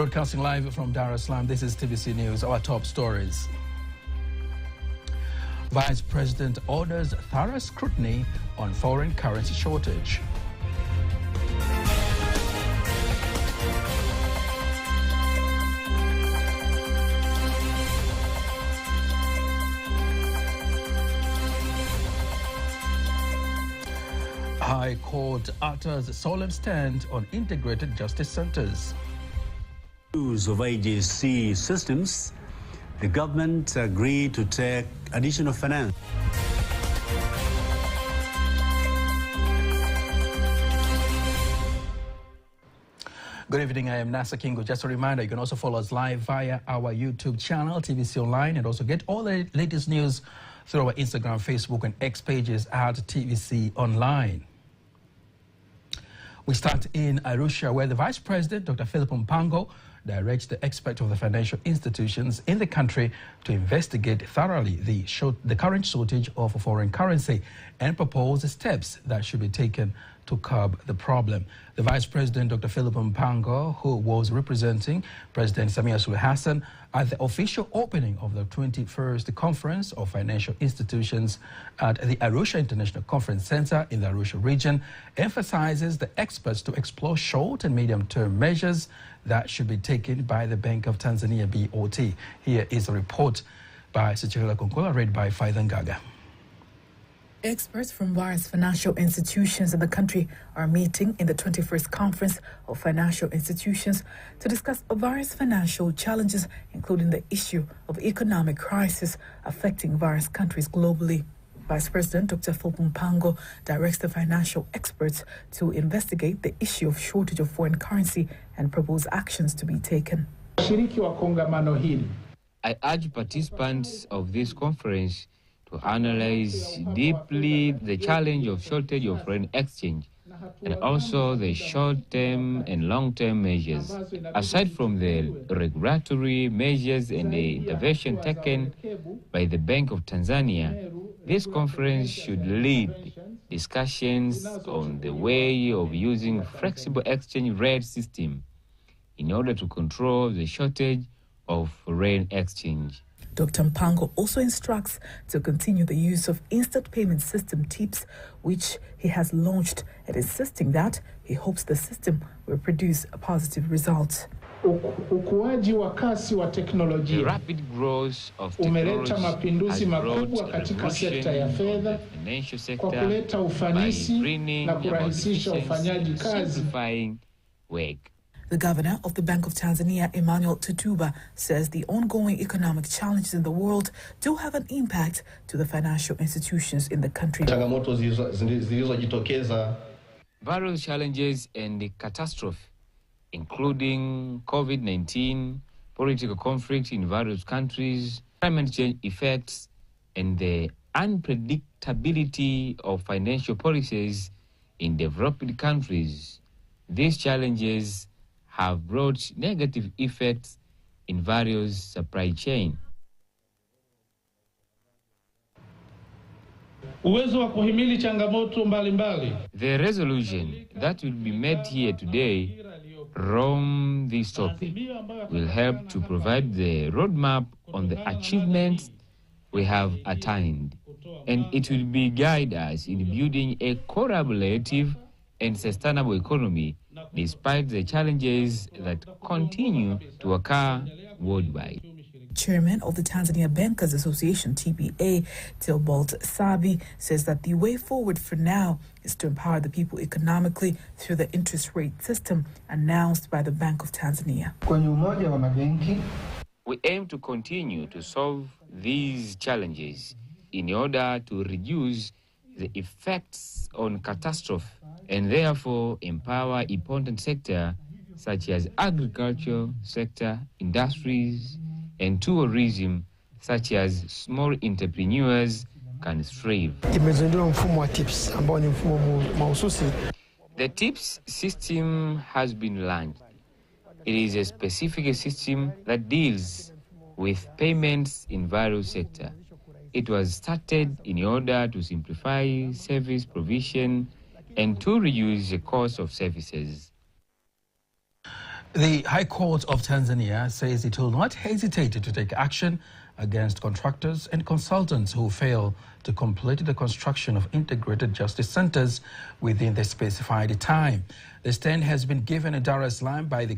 Broadcasting live from Dar es Salaam, this is TVC News. Our top stories. Vice President orders thorough scrutiny on foreign currency shortage. High Court utters solemn stand on integrated justice centers. Use of IJC systems, the government agreed to take additional finance. Good evening, I am Nasa Kingo. Just a reminder, you can also follow us live via our YouTube channel, TVC Online, and also get all the latest news through our Instagram, Facebook, and X pages at TVC Online. We start in Arusha, where the Vice President, Dr. Philip Mpango, directs the experts of the financial institutions in the country to investigate thoroughly the current shortage of foreign currency and propose steps that should be taken to curb the problem. The Vice President, Dr. Philip Mpango, who was representing President Samia Suluhu Hassan at the official opening of the 21st Conference of Financial Institutions at the Arusha International Conference Center in the Arusha region, emphasizes the experts to explore short and medium-term measures that should be taken by the Bank of Tanzania, BOT. Here is a report by Sichirila Konkola, read by Faithan Gaga. Experts from various financial institutions in the country are meeting in the 21st Conference of Financial Institutions to discuss various financial challenges, including the issue of economic crisis affecting various countries globally. Vice President Dr. Philip Mpango directs the financial experts to investigate the issue of shortage of foreign currency and propose actions to be taken. I urge participants of this conference to analyze deeply the challenge of shortage of foreign exchange and also the short-term and long-term measures. Aside from the regulatory measures and the intervention taken by the Bank of Tanzania, this conference should lead discussions on the way of using flexible exchange rate system in order to control the shortage of foreign exchange. Dr. Mpango also instructs to continue the use of instant payment system TIPS, which he has launched, and insisting that he hopes the system will produce a positive result. The rapid growth of technology has brought revolution in the financial sector by bringing about efficiency and simplifying work. The governor of the Bank of Tanzania, Emmanuel Tutuba, says the ongoing economic challenges in the world do have an impact to the financial institutions in the country. Various challenges and the catastrophe, including COVID-19, political conflict in various countries, climate change effects, and the unpredictability of financial policies in developed countries. These challenges have brought negative effects in various supply chains. The resolution that will be made here today from this topic will help to provide the roadmap on the achievements we have attained, and it will be guide us in building a collaborative and sustainable economy despite the challenges that continue to occur worldwide. Chairman of the Tanzania Bankers Association, TBA, Theobald Sabi, says that the way forward for now is to empower the people economically through the interest rate system announced by the Bank of Tanzania. We aim to continue to solve these challenges in order to reduce the effects on catastrophe and therefore empower important sectors such as agriculture sector, industries, and tourism, such as small entrepreneurs can thrive. The TIPS system has been launched. It is a specific system that deals with payments in various sectors. It was started in order to simplify service provision and to reduce the cost of services. The High Court of Tanzania says it will not hesitate to take action against contractors and consultants who fail to complete the construction of integrated justice centers within the specified time. The stand has been given in Dar es Salaam by the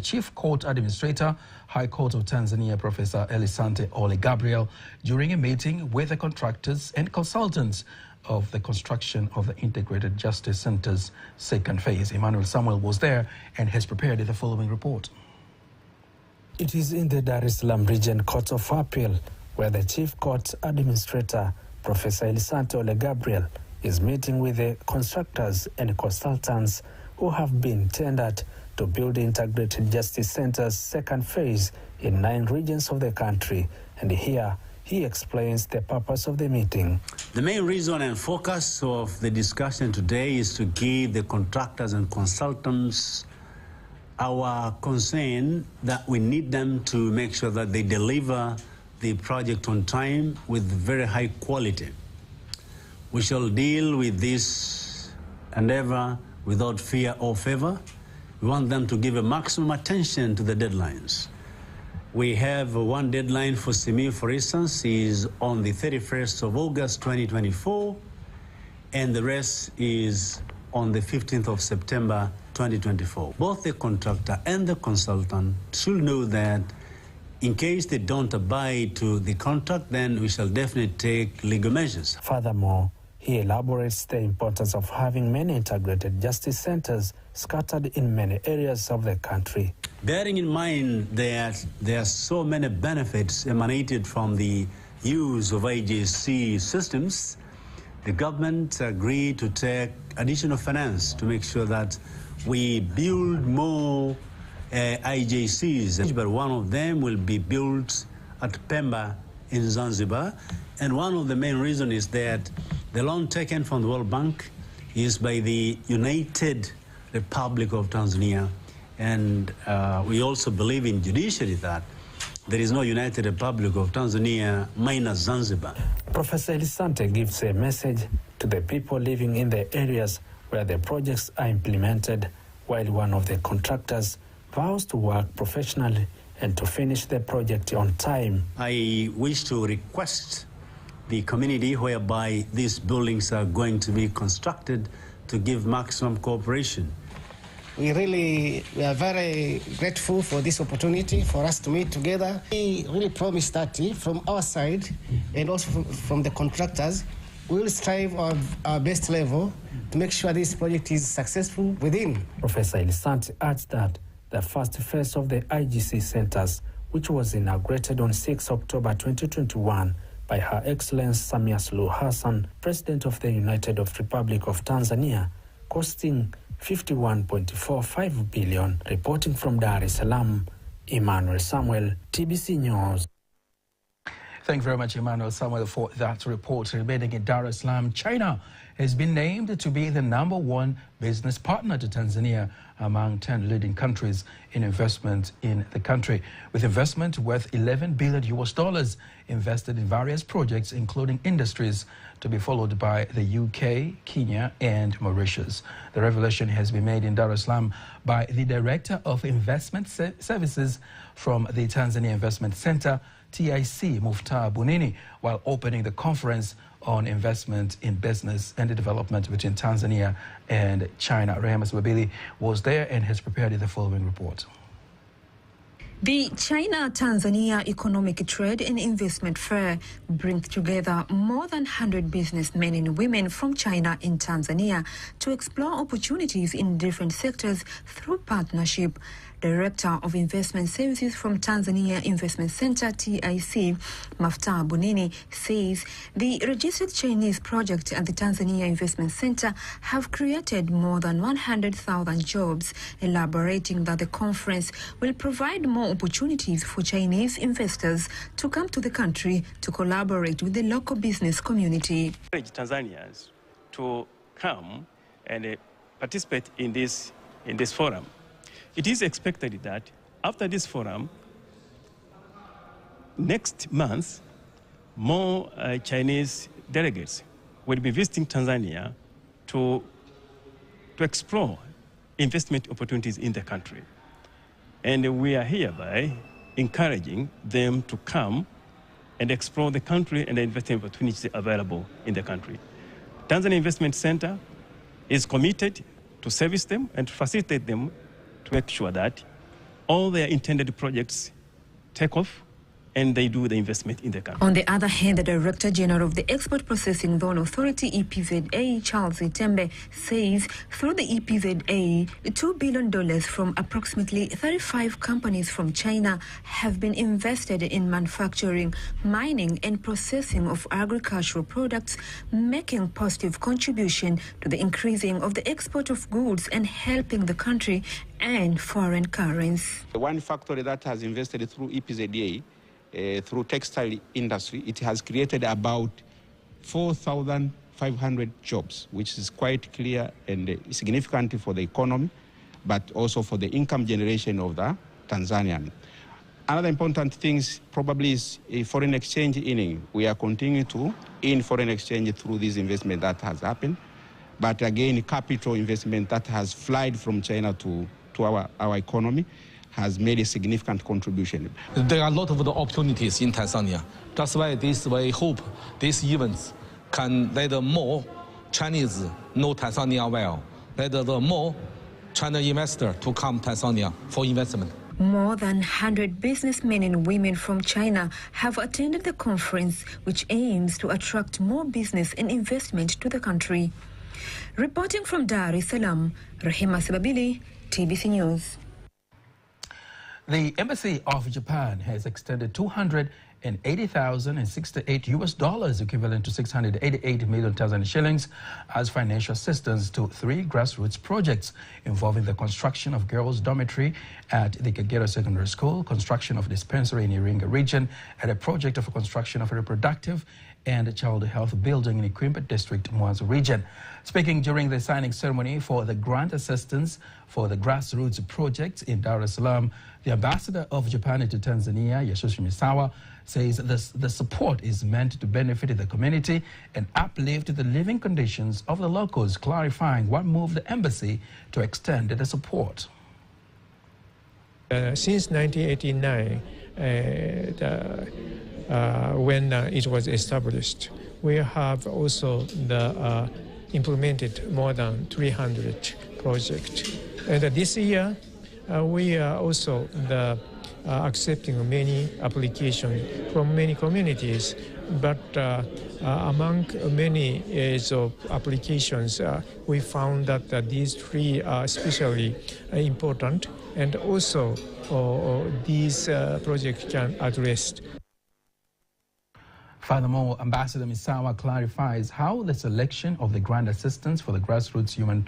Chief Court Administrator, High Court of Tanzania, Professor Elisante Ole Gabriel, during a meeting with the contractors and consultants of the construction of the Integrated Justice Center's second phase. Emmanuel Samuel was there and has prepared the following report. It is in the Dar es Salaam Region Court of Appeal where the Chief Court Administrator, Professor Elisante Ole Gabriel, is meeting with the constructors and consultants who have been tendered to build the Integrated Justice Center's second phase in 9 regions of the country. And here, he explains the purpose of the meeting. The main reason and focus of the discussion today is to give the contractors and consultants our concern that we need them to make sure that they deliver the project on time with very high quality. We shall deal with this endeavor without fear or favor. We want them to give a maximum attention to the deadlines. We have one deadline for SIMI, for instance, is on the 31st of August 2024, and the rest is on the 15th of September 2024. Both the contractor and the consultant should know that in case they don't abide to the contract, then we shall definitely take legal measures. Furthermore, he elaborates the importance of having many integrated justice centers scattered in many areas of the country. Bearing in mind that there are so many benefits emanated from the use of IJC systems, the government agreed to take additional finance to make sure that we build more IJCs. But one of them will be built at Pemba in Zanzibar. And one of the main reasons is that the loan taken from the World Bank is by the United Republic of Tanzania. And we also believe in judiciary that there is no United Republic of Tanzania minus Zanzibar. Professor Elisante gives a message to the people living in the areas where the projects are implemented, while one of the contractors vows to work professionally and to finish the project on time. I wish to request the community whereby these buildings are going to be constructed to give maximum cooperation. We are very grateful for this opportunity for us to meet together. We really promise that from our side and also from the contractors, we will strive on our best level to make sure this project is successful within. Professor Elisante adds that the first phase of the IGC centers, which was inaugurated on 6 October 2021 by Her Excellency Samia Suluhu Hassan, President of the United Republic of Tanzania, costing 51.45 billion. Reporting from Dar es Salaam, Emmanuel Samuel, TBC News. Thank you very much, Emmanuel Samuel, for that report. Remaining in Dar es Salaam, China has been named to be the #1 business partner to Tanzania among 10 leading countries in investment in the country, with investment worth $11 billion invested in various projects, including industries, to be followed by the UK, Kenya, and Mauritius. The revelation has been made in Dar es Salaam by the Director of Investment Services from the Tanzania Investment Center, TIC, Muftar Bunini, while opening the conference on investment in business and the development between Tanzania and China. Rehema Swabili was there and has prepared the following report. The China-Tanzania Economic Trade and Investment Fair brings together more than 100 businessmen and women from China and Tanzania to explore opportunities in different sectors through partnership. Director of Investment Services from Tanzania Investment Center, TIC, Muftar Bunini, says the registered Chinese project at the Tanzania Investment Center have created more than 100,000 jobs, elaborating that the conference will provide more opportunities for Chinese investors to come to the country to collaborate with the local business community. Tanzanians to come and participate in this forum. It is expected that after this forum, next month, more Chinese delegates will be visiting Tanzania to explore investment opportunities in the country. And we are hereby encouraging them to come and explore the country and the investment opportunities available in the country. Tanzania Investment Center is committed to service them and to facilitate them to make sure that all their intended projects take off and they do the investment in the country. On the other hand, the Director General of the Export Processing Zone Authority, EPZA, Charles Itembe, says through the EPZA, $2 billion from approximately 35 companies from China have been invested in manufacturing, mining and processing of agricultural products, making positive contribution to the increasing of the export of goods and helping the country earn foreign currency. One factory that has invested through EPZA, through textile industry, it has created about 4,500 jobs, which is quite clear and significant for the economy, but also for the income generation of the Tanzanian. Another important thing probably is a foreign exchange inning. We are continuing to in foreign exchange through this investment that has happened, but again, capital investment that has flied from China to our economy has made a significant contribution. There are a lot of the opportunities in Tanzania. That's why we hope these events can let more Chinese know Tanzania well, let the more China investor to come Tanzania for investment. More than 100 businessmen and women from China have attended the conference, which aims to attract more business and investment to the country. Reporting from Dar es Salaam, Rahima Sibabili, TBC News. The Embassy of Japan has extended $280,068 equivalent to 688 million Tanzanian shillings as financial assistance to 3 grassroots projects involving the construction of girls' dormitory at the Kagera Secondary School, construction of dispensary in Iringa region, and a project of construction of a reproductive and child health building in Ikwimba District, Mwanza region. Speaking during the signing ceremony for the grant assistance for the grassroots projects in Dar es Salaam, the ambassador of Japan to Tanzania, Yasushi Misawa, says the support is meant to benefit the community and uplift the living conditions of the locals, clarifying what moved the embassy to extend the support. Since 1989, when it was established, we have also implemented more than 300 projects. And this year, we are also accepting many applications from many communities, but among many applications, we found that these 3 are especially important, and also these projects can address. Furthermore, Ambassador Misawa clarifies how the selection of the grant assistance for the grassroots human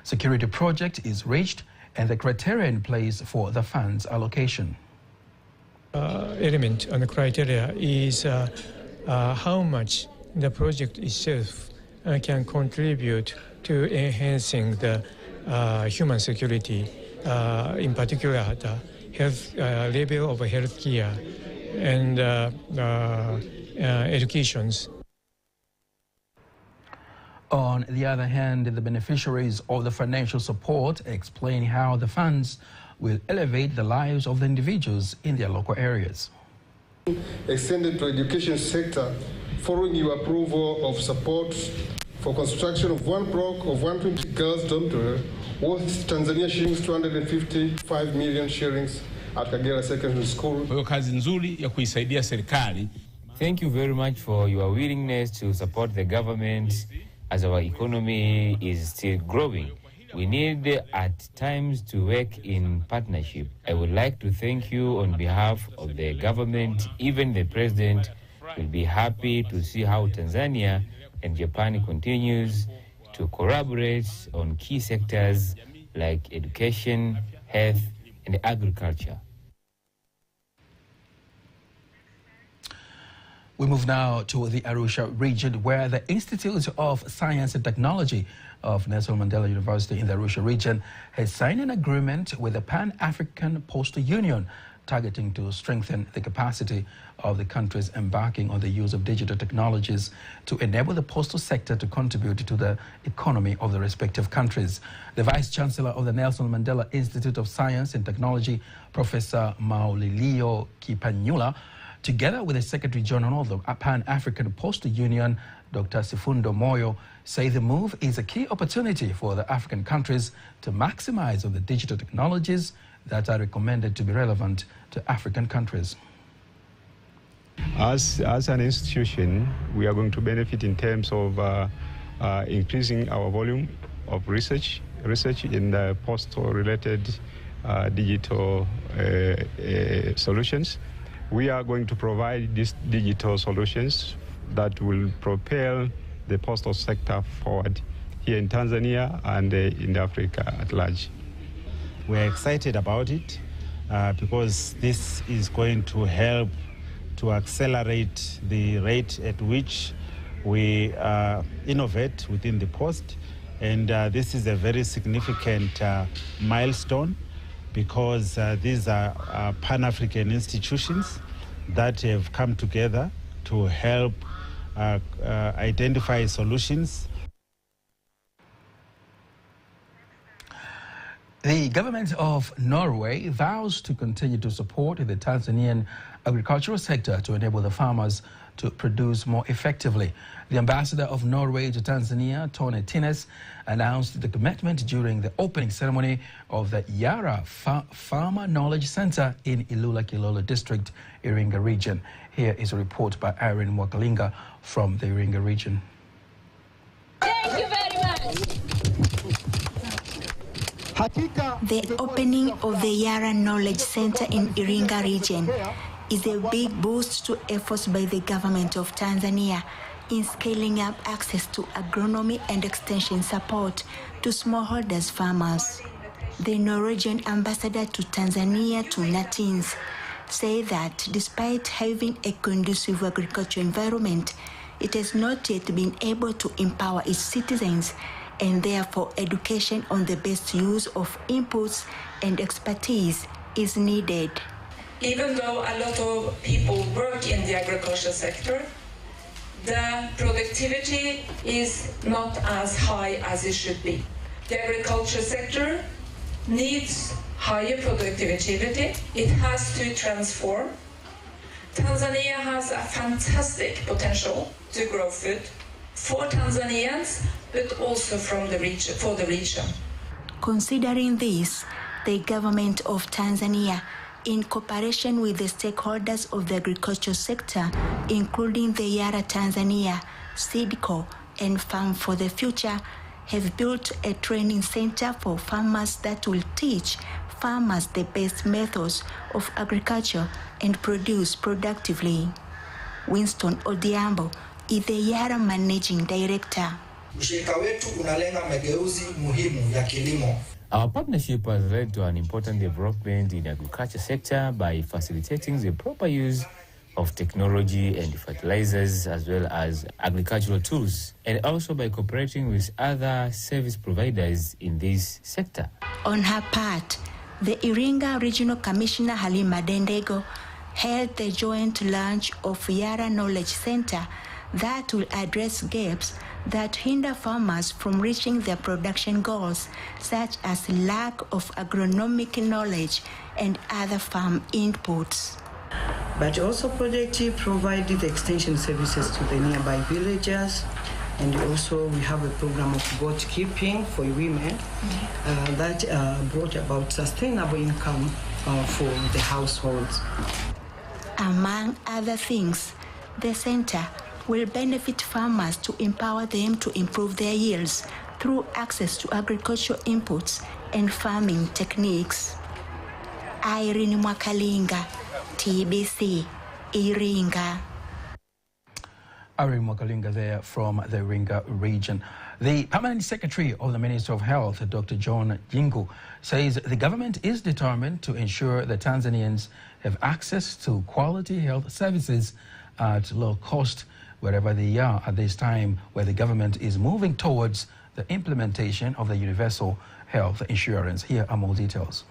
security project is reached and the criteria in place for the funds allocation. Element and the criteria is how much the project itself can contribute to enhancing the human security, in particular the health level of healthcare and educations. On the other hand, the beneficiaries of the financial support explain how the funds will elevate the lives of the individuals in their local areas. Extended to education sector, following your approval of support for construction of 1 block of 120 girls' dormitory worth Tanzania shillings 255 million shillings at Kagera Secondary School. Thank you very much for your willingness to support the government as our economy is still growing. We need at times to work in partnership. I would like to thank you on behalf of the government. Even the president will be happy to see how Tanzania and Japan continues to collaborate on key sectors like education, health, and agriculture. We move now to the Arusha region, where the Institute of Science and Technology of Nelson Mandela University in the Arusha region has signed an agreement with the Pan-African Postal Union targeting to strengthen the capacity of the countries embarking on the use of digital technologies to enable the postal sector to contribute to the economy of the respective countries. The Vice-Chancellor of the Nelson Mandela Institute of Science and Technology, Professor Maulilio Kipanyula, together with the Secretary General of the Pan-African Postal Union, Dr. Sifundo Moyo, say the move is a key opportunity for the African countries to maximize on the digital technologies that are recommended to be relevant to African countries. As an institution, we are going to benefit in terms of increasing our volume of research in the postal-related digital solutions. We are going to provide these digital solutions that will propel the postal sector forward here in Tanzania and in Africa at large. We're excited about it because this is going to help to accelerate the rate at which we innovate within the post. And this is a very significant milestone because these are Pan-African institutions that have come together to help identify solutions. The government of Norway vows to continue to support the Tanzanian agricultural sector to enable the farmers to produce more effectively. The ambassador of Norway to Tanzania, Tone Tines, announced the commitment during the opening ceremony of the Yara Farmer Knowledge Center in Ilula Kilolo District, Iringa region. Here is a report by Irene Mwakalinga from the Iringa region. Thank you very much. The opening of the Yara Knowledge Center in Iringa region is a big boost to efforts by the government of Tanzania in scaling up access to agronomy and extension support to smallholders farmers. The Norwegian ambassador to Tanzania, Tone Tines, say that despite having a conducive agricultural environment, it has not yet been able to empower its citizens, and therefore education on the best use of inputs and expertise is needed. Even though a lot of people work in the agricultural sector, the productivity is not as high as it should be. The agriculture sector needs higher productivity. It has to transform. Tanzania has a fantastic potential to grow food for Tanzanians, but also for the region. Considering this, the government of Tanzania, in cooperation with the stakeholders of the agricultural sector, including the Yara Tanzania, SEEDCO, and Farm for the Future, have built a training center for farmers that will teach farmers the best methods of agriculture and produce productively. Winston Odhiambo is the Yara Managing Director. Our partnership has led to an important development in the agriculture sector by facilitating the proper use of technology and fertilizers as well as agricultural tools, and also by cooperating with other service providers in this sector. On her part, the Iringa Regional Commissioner Halima Dendego held the joint launch of Yara Knowledge Center that will address gaps that hinder farmers from reaching their production goals, such as lack of agronomic knowledge and other farm inputs. But also Project provided extension services to the nearby villagers, and also we have a program of goat keeping for women that brought about sustainable income for the households. Among other things, the center will benefit farmers to empower them to improve their yields through access to agricultural inputs and farming techniques. Irene Mwakalinga, TBC, Iringa. Irene Mwakalinga there from the Iringa region. The Permanent Secretary of the Ministry of Health, Dr. John Jingu, says the government is determined to ensure that Tanzanians have access to quality health services at low cost wherever they are at this time, where the government is moving towards the implementation of the universal health insurance. Here are more details.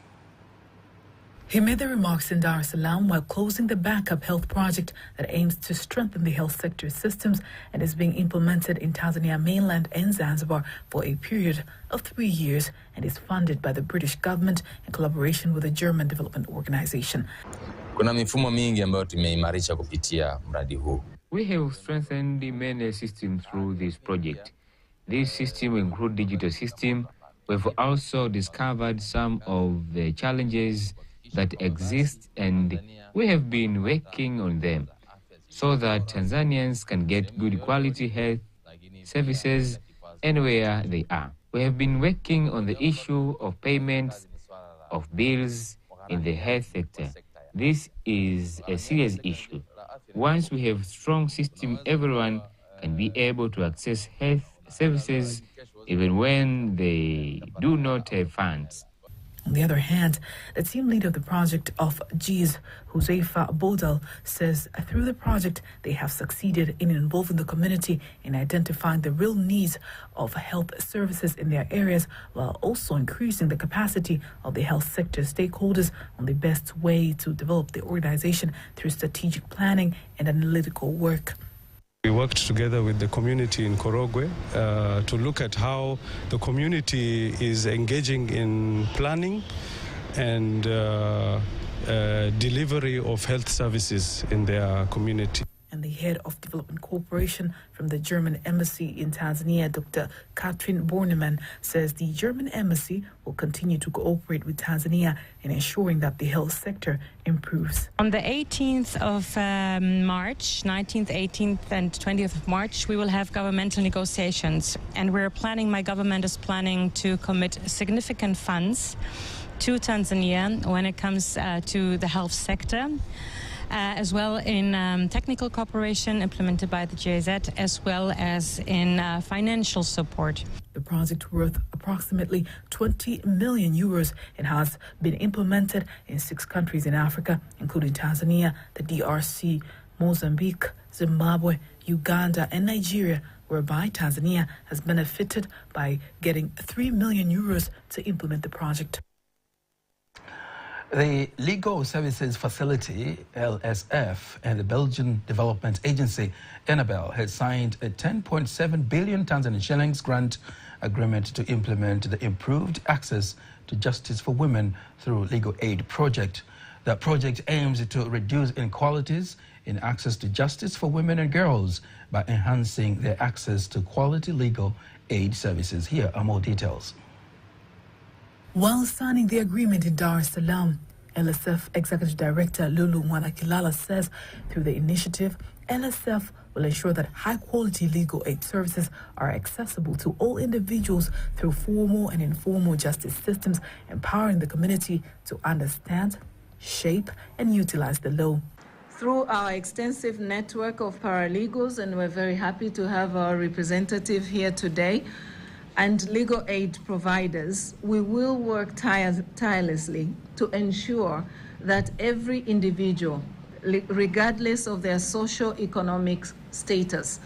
He made the remarks in Dar es Salaam while closing the Backup Health project that aims to strengthen the health sector systems and is being implemented in Tanzania mainland and Zanzibar for a period of 3 years and is funded by the British government in collaboration with the German Development Organization. Kuna mifumo mingi ambayo tumeimarisha kupitia mradi huu. We have strengthened many systems through this project. This system includes digital system. We've also discovered some of the challenges that exist, and we have been working on them so that Tanzanians can get good quality health services anywhere they are. We have been working on the issue of payments of bills in the health sector. This is a serious issue. Once we have a strong system, everyone can be able to access health services even when they do not have funds. On the other hand, the team leader of the project of GIZ, Huzaifa Bodal, says through the project they have succeeded in involving the community in identifying the real needs of health services in their areas while also increasing the capacity of the health sector stakeholders on the best way to develop the organization through strategic planning and analytical work. We worked together with the community in Korogwe to look at how the community is engaging in planning and delivery of health services in their community. And the head of development cooperation from the German embassy in Tanzania, Dr. Katrin Bornemann, says the German embassy will continue to cooperate with Tanzania in ensuring that the health sector improves. On the 18th of March, 19th, 18th and 20th of March, we will have governmental negotiations. And my government is planning to commit significant funds to Tanzania when it comes to the health sector. As well in technical cooperation implemented by the GIZ, as well as in financial support. The project, worth approximately 20 million euros, it has been implemented in 6 countries in Africa, including Tanzania, the DRC, Mozambique, Zimbabwe, Uganda, and Nigeria, whereby Tanzania has benefited by getting 3 million euros to implement the project. The Legal Services Facility, LSF, and the Belgian Development Agency, Enabel, has signed a 10.7 billion Tanzanian shillings grant agreement to implement the Improved Access to Justice for Women through Legal Aid project. The project aims to reduce inequalities in access to justice for women and girls by enhancing their access to quality legal aid services. Here are more details. While signing the agreement in Dar es Salaam, LSF Executive Director Lulu Mwanakilala says through the initiative, LSF will ensure that high-quality legal aid services are accessible to all individuals through formal and informal justice systems, empowering the community to understand, shape, and utilize the law. Through our extensive network of paralegals, and we're very happy to have our representative here today, and legal aid providers, we will work tirelessly to ensure that every individual, regardless of their socio-economic status,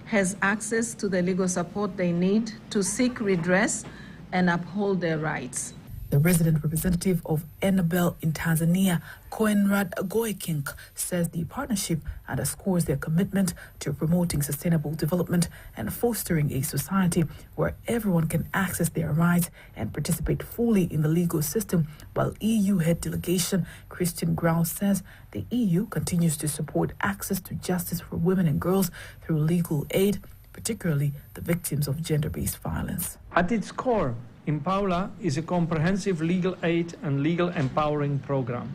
has access to the legal support they need to seek redress and uphold their rights. The resident representative of Enabel in Tanzania, Coenrad Goekink, says the partnership underscores their commitment to promoting sustainable development and fostering a society where everyone can access their rights and participate fully in the legal system, while EU head delegation Christian Grau says the EU continues to support access to justice for women and girls through legal aid, particularly the victims of gender-based violence. At its core, Impaula is a comprehensive legal aid and legal empowering program.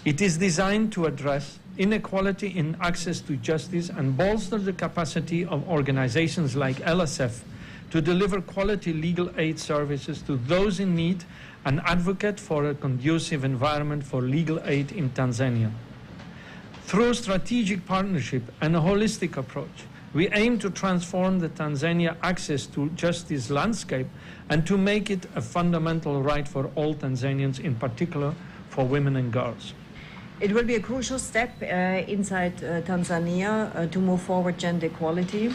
It is designed to address inequality in access to justice and bolster the capacity of organizations like LSF to deliver quality legal aid services to those in need and advocate for a conducive environment for legal aid in Tanzania. Through strategic partnership and a holistic approach, we aim to transform the Tanzania access to justice landscape and to make it a fundamental right for all Tanzanians, in particular for women and girls. It will be a crucial step inside Tanzania to move forward gender equality,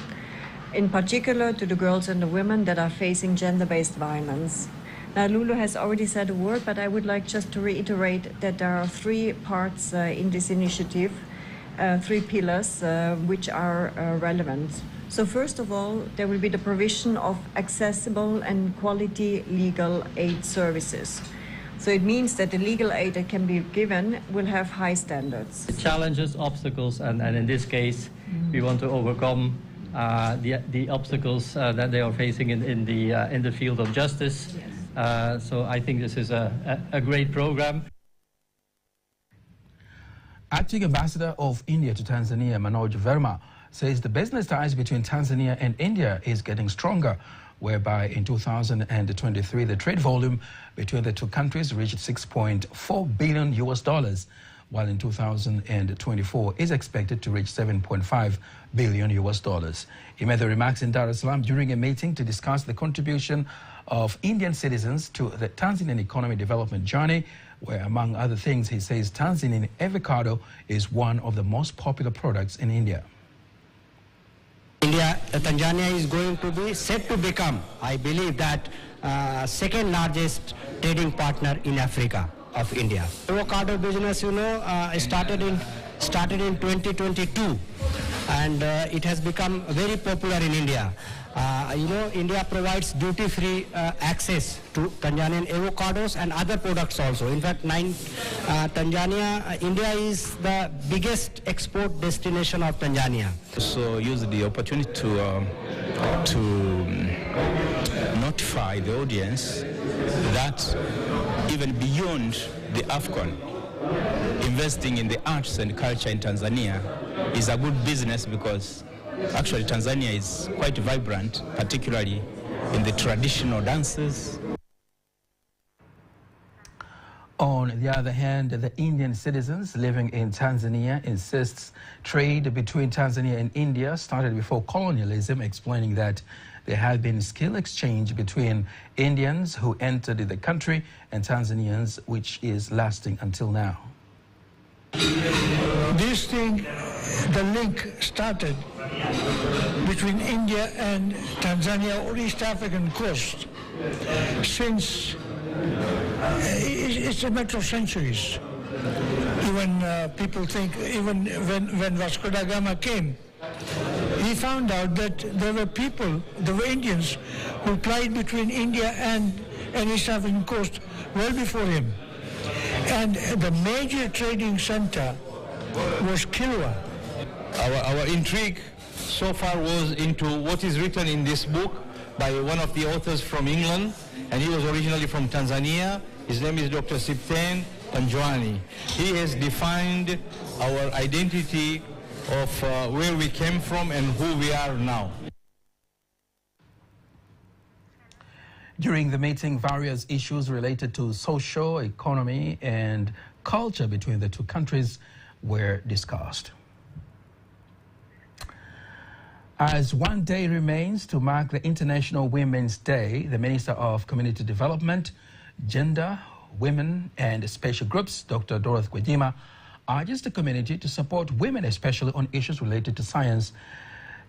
in particular to the girls and the women that are facing gender-based violence. Now, Lulu has already said a word, but I would like just to reiterate that there are three parts in this initiative, three pillars which are relevant. So first of all, there will be the provision of accessible and quality legal aid services. So it means that the legal aid that can be given will have high standards. The challenges, obstacles, and in this case, we want to overcome the obstacles that they are facing in the field of justice. So I think this is a great program. Acting Ambassador of India to Tanzania, Manoj Verma, says the business ties between Tanzania and India is getting stronger, whereby in 2023 the trade volume between the two countries reached $6.4 billion, while in 2024 is expected to reach $7.5 billion. He made the remarks in Dar es Salaam during a meeting to discuss the contribution of Indian citizens to the Tanzanian economic development journey, where, among other things, he says Tanzanian avocado is one of the most popular products in India. Tanzania is going to be set to become, I believe, that second largest trading partner in Africa of India. Avocado business, started in 2022, and it has become very popular in India. India provides duty-free access to Tanzanian avocados and other products also. In fact, India is the biggest export destination of Tanzania. So use the opportunity to notify the audience that even beyond the AFCON, investing in the arts and culture in Tanzania is a good business, because actually Tanzania is quite vibrant, particularly in the traditional dances. On the other hand, the Indian citizens living in Tanzania insists trade between Tanzania and India started before colonialism, explaining that there had been skill exchange between Indians who entered the country and Tanzanians, which is lasting until now. This thing, the link started between India and Tanzania or East African coast since it's a matter of centuries. Even people think, even when Vasco da Gama came, he found out that there were people, there were Indians who plied between India and East African coast well before him. And the major trading center was Kilwa. Our intrigue so far was into what is written in this book by one of the authors from England, and he was originally from Tanzania. His name is Dr. Sipten Panjwani. He has defined our identity of where we came from and who we are now. During the meeting, various issues related to social, economy, and culture between the two countries were discussed. As one day remains to mark the International Women's Day, the Minister of Community Development, Gender, Women and Special Groups, Dr. Dorothy Gwajima, urges the community to support women, especially on issues related to science,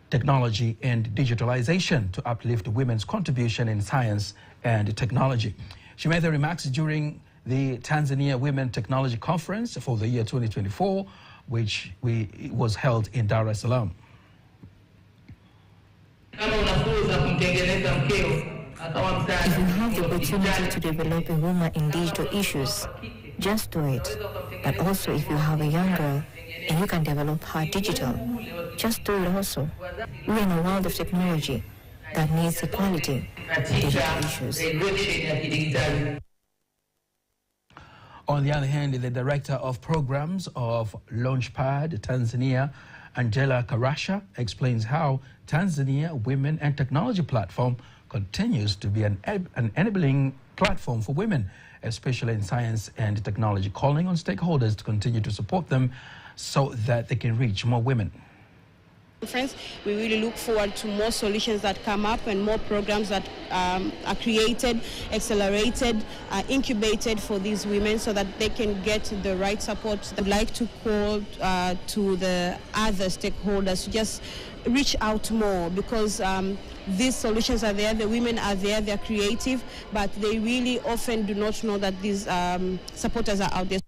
technology and digitalization, to uplift women's contribution in science and technology. She made the remarks during the Tanzania Women Technology Conference for the year 2024, which was held in Dar es Salaam. If you have the opportunity to develop a woman in digital issues, just do it. But also if you have a young girl and you can develop her digital, just do it also. We're in a world of technology that needs equality in digital issues. On the other hand, the Director of Programs of Launchpad Tanzania, Angela Karasha, explains how Tanzania Women and Technology Platform continues to be an enabling platform for women, especially in science and technology, calling on stakeholders to continue to support them so that they can reach more women. Conference. We really look forward to more solutions that come up and more programs that are created, accelerated, incubated for these women so that they can get the right support. I'd like to call to the other stakeholders to just reach out more because these solutions are there, the women are there, they're creative, but they really often do not know that these supporters are out there.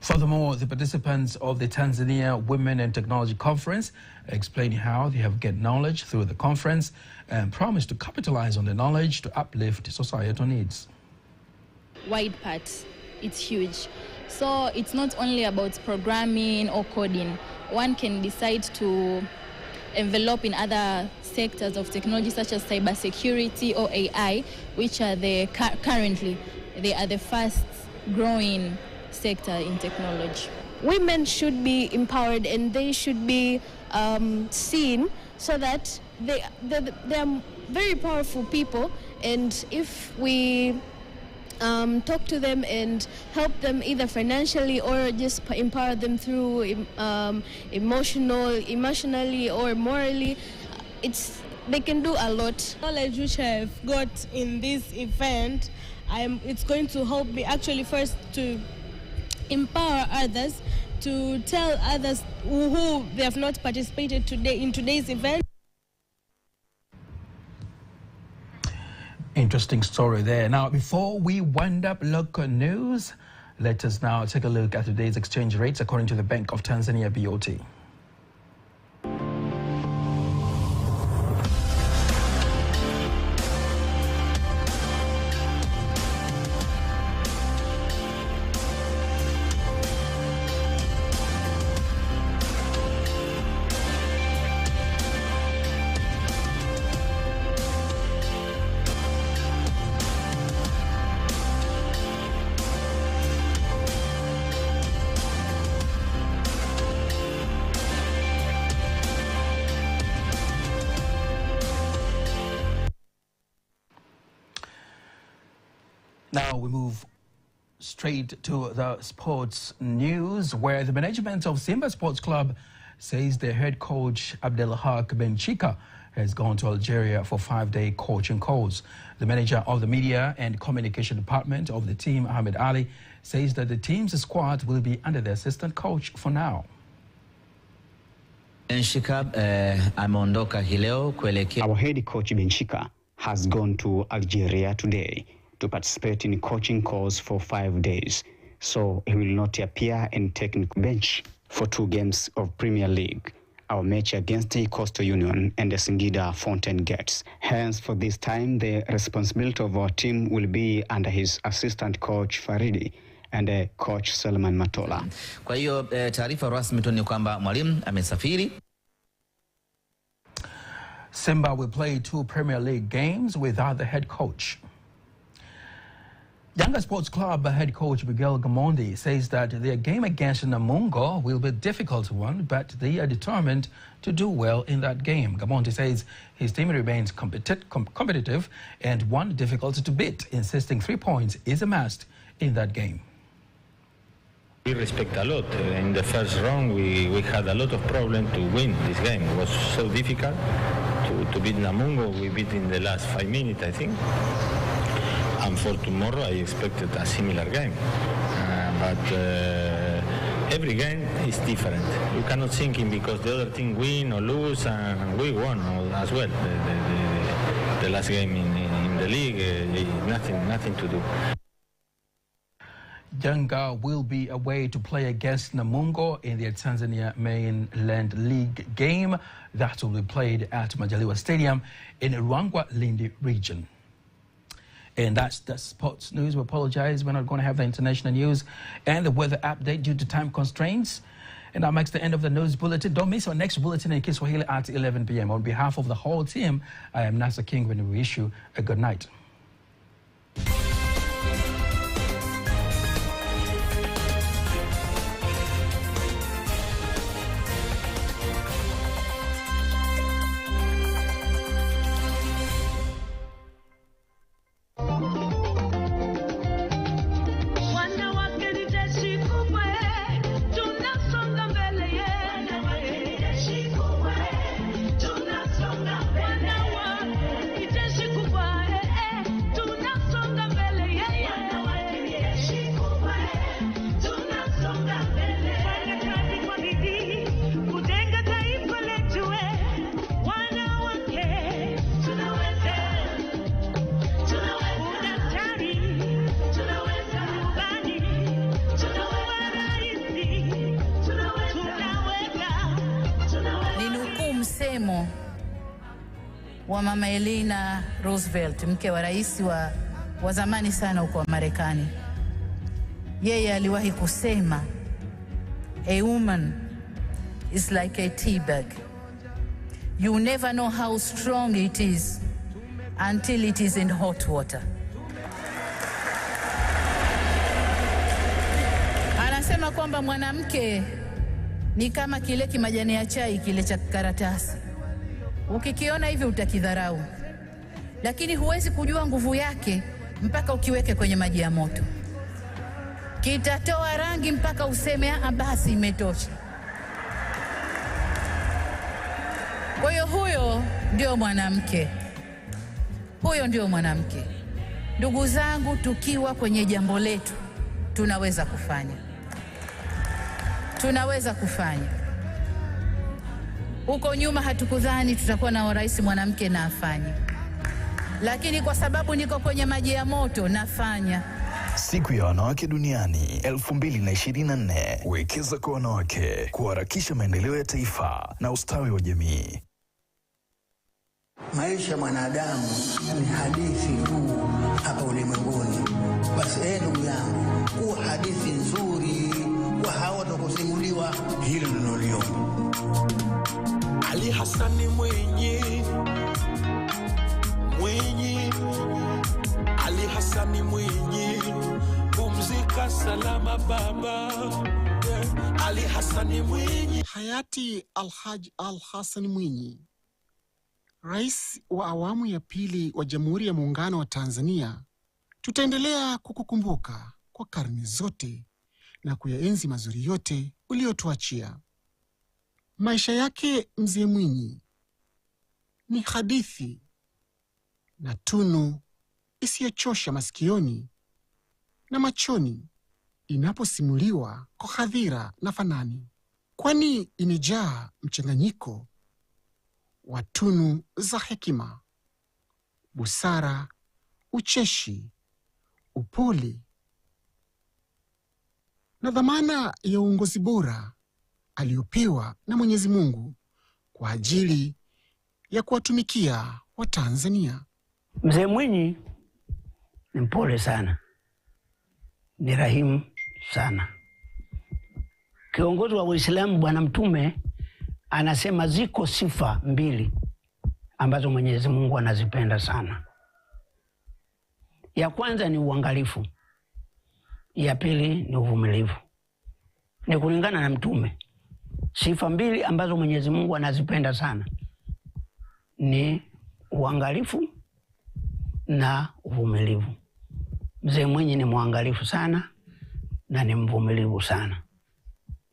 Furthermore, the participants of the Tanzania Women and Technology Conference explained how they have gained knowledge through the conference and promised to capitalize on the knowledge to uplift societal needs. Wide part, it's huge. So it's not only about programming or coding. One can decide to envelop in other sectors of technology such as cybersecurity or AI, which are currently they are the fast growing sector in technology. Women should be empowered and they should be seen so that they are very powerful people, and if we talk to them and help them either financially or just empower them through emotionally or morally, they can do a lot. Knowledge which I've got in this event, it's going to help me actually first to empower others, to tell others who they have not participated in today's event. Interesting story there. Now, before we wind up local news, let us now take a look at today's exchange rates according to the Bank of Tanzania, BOT. Now we move straight to the sports news, where the management of Simba Sports Club says their head coach Abdelhak Benchika has gone to Algeria for 5-day coaching course. The manager of the media and communication department of the team, Ahmed Ali, says that the team's squad will be under the assistant coach for now. Benchika ameondoka hii leo kuelekea. Our head coach Benchika has gone to Algeria today to participate in coaching course for 5 days. So he will not appear in technical bench for 2 games of Premier League, our match against the Coastal Union and the Singida Fountain Gates. Hence, for this time, the responsibility of our team will be under his assistant coach Faridi and coach Salman Matola. Kwa hiyo taarifa rasmi tu ni kwamba mwalimu amesafiri. Simba will play 2 Premier League games without the head coach. Yanga Sports Club head coach Miguel Gamondi says that their game against Namungo will be a difficult one, but they are determined to do well in that game. Gamondi says his team remains competitive and one difficult to beat, insisting 3 points is a must in that game. We respect a lot. In the first round, we had a lot of problems to win this game. It was so difficult to beat Namungo. We beat in the last 5 minutes, I think. And for tomorrow, I expected a similar game. But every game is different. You cannot think because the other team win or lose, and we won as well. The last game in the league, nothing to do. Yanga will be away to play against Namungo in the Tanzania Mainland League game that will be played at Majaliwa Stadium in Ruangwa, Lindi region. And that's the sports news. We apologize, we're not going to have the international news and the weather update due to time constraints. And that makes the end of the news bulletin. Don't miss our next bulletin in Kiswahili at 11 p.m. On behalf of the whole team, I am Nasa King when we wish you a good night. Wanawake ni jeshi kubwa, tunasonga mbele. msemo wa Mama Eleanor Roosevelt, mke wa rais wa zamani sana huko wa Marekani. Yeye aliwahi kusema, a woman is like a tea bag. You never know how strong it is until it is in hot water. Anasema kwamba mwanamke ni kama kile kimajani ya chai kile cha karatasi. Ukikiona hivi utakidharau, lakini huwezi kujua nguvu yake mpaka ukiweke kwenye maji ya moto. Kitatoa rangi mpaka useme basi imetosha. Kwa hiyo huyo ndio mwanamke. Huyo ndio mwanamke. Ndugu zangu, tukiwa kwenye jambo letu tunaweza kufanya. Tunaweza kufanya. Huko nyuma hatukudhani tutakuwa na rais mwanamke na afanye. Lakini kwa sababu niko kwenye maji ya moto nafanya. Siku ya wanawake duniani 2024. Wekeza kwa wanawake, kuharakisha maendeleo ya taifa na ustawi wa jamii. Maisha mwanadamu ni hadithi tu hapa ulimwenguni. Basi ndugu yangu, kuwa hadithi nzuri kwa hao watakusimuliwa, hilo ninaliomba. Ali Hassani Mwinyi, Ali Hassani Mwinyi, pumzika salama baba. Ali Hassani Mwinyi. Hayati Alhaj Al-Hassan Mwinyi, rais wa awamu ya pili wa Jamhuri ya Muungano wa Tanzania, tutaendelea kukukumbuka kwa karne zote na kuyaenzi mazuri yote uliotuachia. Maisha yake Mzee Mwinyi ni hadithi na tunu isiyochosha masikioni na machoni inaposimuliwa kwa hadhira na fanani, kwani imejaa mchanganyiko wa tunu za hekima, busara, ucheshi, upole na dhamana ya uongozi bora aliyopewa na Mwenyezi Mungu kwa ajili ya kuwatumikia Watanzania. Mzee Mwinyi ni mpole sana, ni rahimu sana. Kiongozi wa Uislamu Bwana Mtume anasema ziko sifa mbili ambazo Mwenyezi Mungu anazipenda sana. Ya kwanza ni uangalifu, ya pili ni uvumilivu. Ni kulingana na Mtume. Sifa mbili ambazo Mwenyezi Mungu anazipenda sana ni uangalifu na uvumilivu. Mzee Mwinyi ni muangalifu sana na ni mvumilivu sana.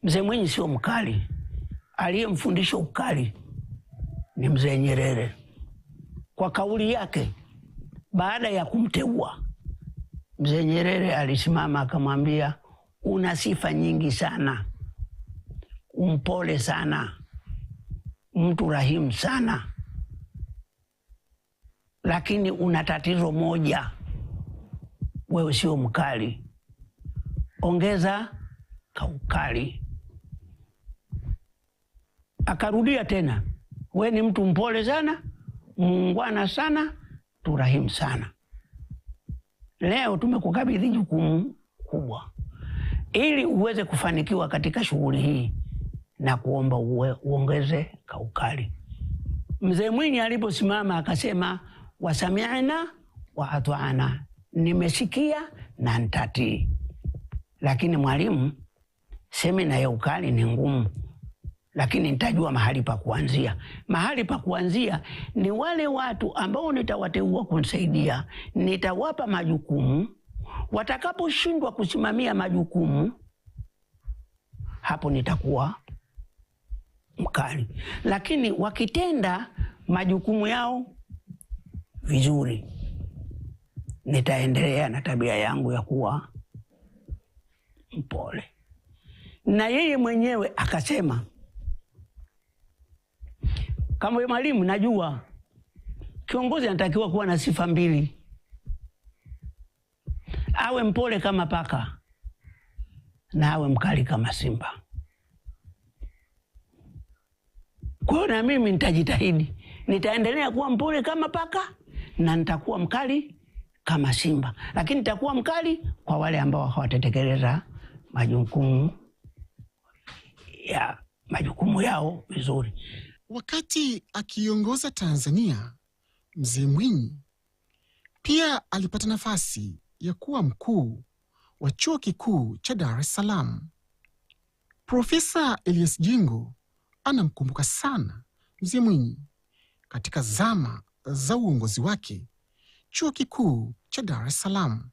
Mzee Mwinyi sio mkali. Aliyemfundisha ukali ni Mzee Nyerere. Kwa kauli yake baada ya kumteua, Mzee Nyerere alisimama akamwambia, una sifa nyingi sana, umpole sana, mtu rahimu sana, lakini una tatizo moja, wewe sio mkali, ongeza kaukali. Akarudia tena, wewe ni mtu mpole sana, muungwana sana, turahimu sana. Leo tumekukabidhi jukumu kubwa ili uweze kufanikiwa katika shughuli hii, na kuomba uongeze kaukali. Mzee Mwinyi aliposimama akasema, wasami'na wa ata'na, nimesikia na nitatii. Lakini mwalimu, semina ya ukali ni ngumu, lakini nitajua mahali pa kuanzia. Mahali pa kuanzia ni wale watu ambao nitawateua kunisaidia, nitawapa majukumu. Watakaposhindwa kusimamia majukumu, hapo nitakuwa mkali. Lakini wakitenda majukumu yao vizuri, nitaendelea na tabia yangu ya kuwa mpole. Na yeye mwenyewe akasema, kama mwalimu, najua kiongozi anatakiwa kuwa na sifa mbili. Awe mpole kama paka na awe mkali kama simba. Kwa hiyo na mimi nitajitahidi. Nitaendelea kuwa mpole kama paka na nitakuwa mkali kama simba. Lakini nitakuwa mkali kwa wale ambao hawatatekeleza majukumu yao vizuri. Wakati akiongoza Tanzania, Mzee Mwinyi pia alipata nafasi ya kuwa mkuu wa Chuo Kikuu cha Dar es Salaam. Profesa Elias Jingo anamkumbuka sana Mzee Mwinyi katika zama za uongozi wake Chuo Kikuu cha Dar es Salaam.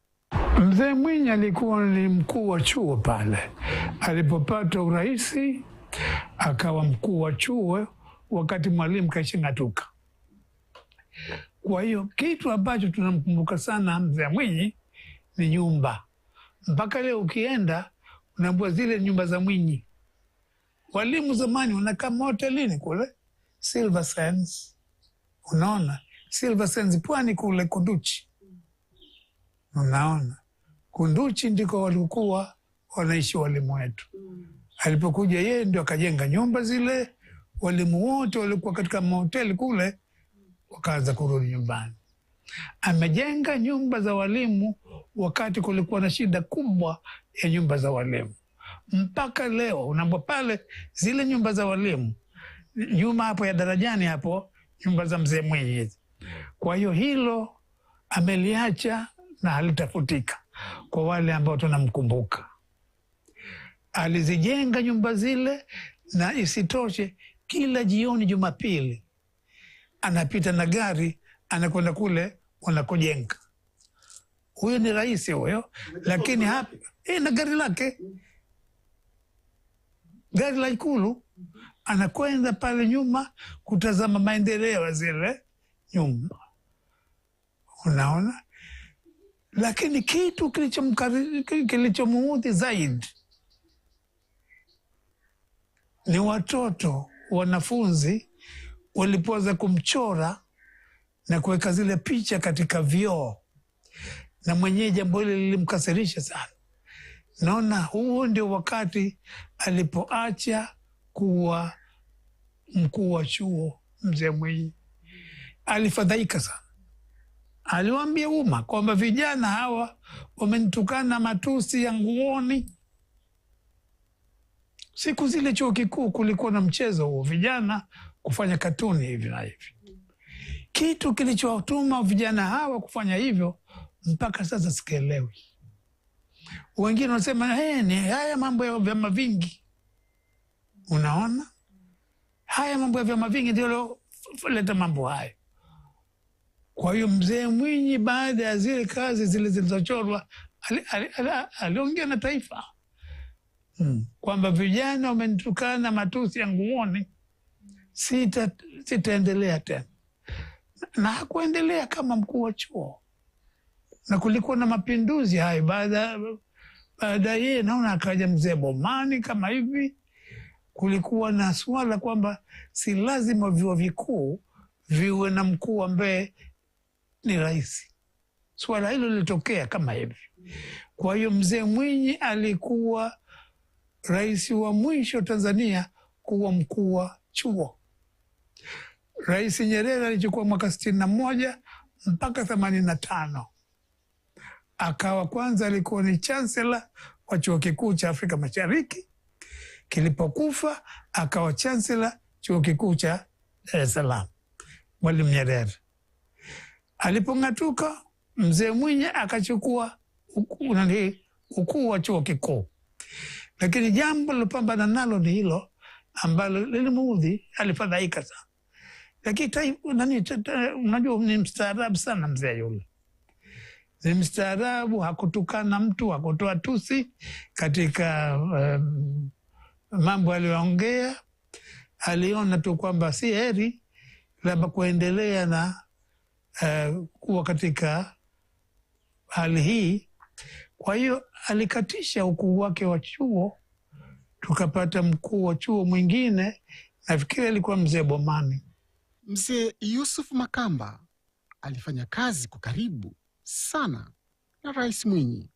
Mzee Mwinyi alikuwa ni mkuu wa chuo pale. Alipopata uraisi, akawa mkuu wa chuo wakati Mwalimu kashingatuka. Kwa hiyo kitu ambacho tunamkumbuka sana Mzee Mwinyi ni nyumba. Mpaka leo ukienda unaambiwa zile nyumba za Mwinyi. Walimu zamani wanakaa hotelini kule Silver Sands. Unaona? Silver Sands Pwani kule Kunduchi. Unaona? Kunduchi ndiko walikuwa wanaishi walimu wetu. Alipokuja yeye ndio akajenga nyumba zile, walimu wote walikuwa katika mahoteli kule wakaanza kurudi nyumbani. Amejenga nyumba za walimu wakati kulikuwa na shida kubwa ya nyumba za walimu. Mpaka leo unapo pale zile nyumba za walimu, nyuma hapo ya Darajani hapo, nyumba za Mzee Mwinyi. Kwa hiyo hilo ameliacha na halitafutika kwa wale ambao tunamkumbuka. Alizijenga nyumba zile, na isitoshe kila jioni Jumapili anapita na gari anakwenda kule wanakojenga. Huyo ni rais huyo, lakini hapa na gari lake, gari la Ikulu, anakwenda pale nyuma kutazama maendeleo ya zile nyumba. Unaona? Lakini kitu kilichomuudhi zaidi ni watoto, wanafunzi walipoanza kumchora na kuweka zile picha katika vioo, na mwenyewe jambo hili lilimkasirisha sana. Naona huo ndio wakati alipoacha kuwa mkuu wa chuo. Mzee Mwinyi alifadhaika sana. Aliwaambia umma kwamba vijana hawa wamenitukana matusi ya nguoni. Siku zile chuo kikuu kulikuwa na mchezo huo, vijana kufanya katuni hivi na hivi. Kitu kilichowatuma vijana hawa kufanya hivyo mpaka sasa sikielewi. Wengine wanasema ni haya mambo ya vyama vingi. Unaona? Haya mambo ya vyama vingi ndio leta mambo hayo. Kwa hiyo Mzee Mwinyi baada ya zile kazi zile zilizochorwa aliongea na taifa kwamba vijana wamenitukana matusi ya nguoni, sitaendelea tena. Na hakuendelea kama mkuu wa chuo. Na kulikuwa na mapinduzi hayo baada yeye, naona akaja Mzee Bomani kama hivi. Kulikuwa na swala kwamba si lazima vyuo vikuu viwe na mkuu ambaye ni rais. Swala hilo lilitokea kama hivi. Kwa hiyo Mzee Mwinyi alikuwa rais wa mwisho Tanzania kuwa mkuu wa chuo. Rais Nyerere alichukua mwaka 61 mpaka 85. Akawa kwanza alikuwa ni chancellor wa chuo kikuu cha Afrika Mashariki. Kilipokufa akawa chancellor chuo kikuu cha Dar es Salaam, Mwalimu Nyerere. Alipong'atuka, Mzee Mwinyi akachukua ukuu wa chuo kikuu. Lakini jambo lilopambana nalo ni hilo ambalo lilimuudhi, alifadhaika sana. Lakini unajua ni mstaarabu sana mzee yule. Ni mstaarabu, hakutukana mtu, hakutoa tusi katika mambo aliyoongea. Aliona tu kwamba si heri labda kuendelea na kuwa katika hali hii. Kwa hiyo alikatisha ukuu wake wa chuo, tukapata mkuu wa chuo mwingine, nafikiri alikuwa Mzee Bomani. Mzee Yusuf Makamba alifanya kazi kwa karibu sana na Rais Mwinyi.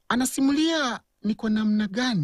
Anasimulia ni kwa namna gani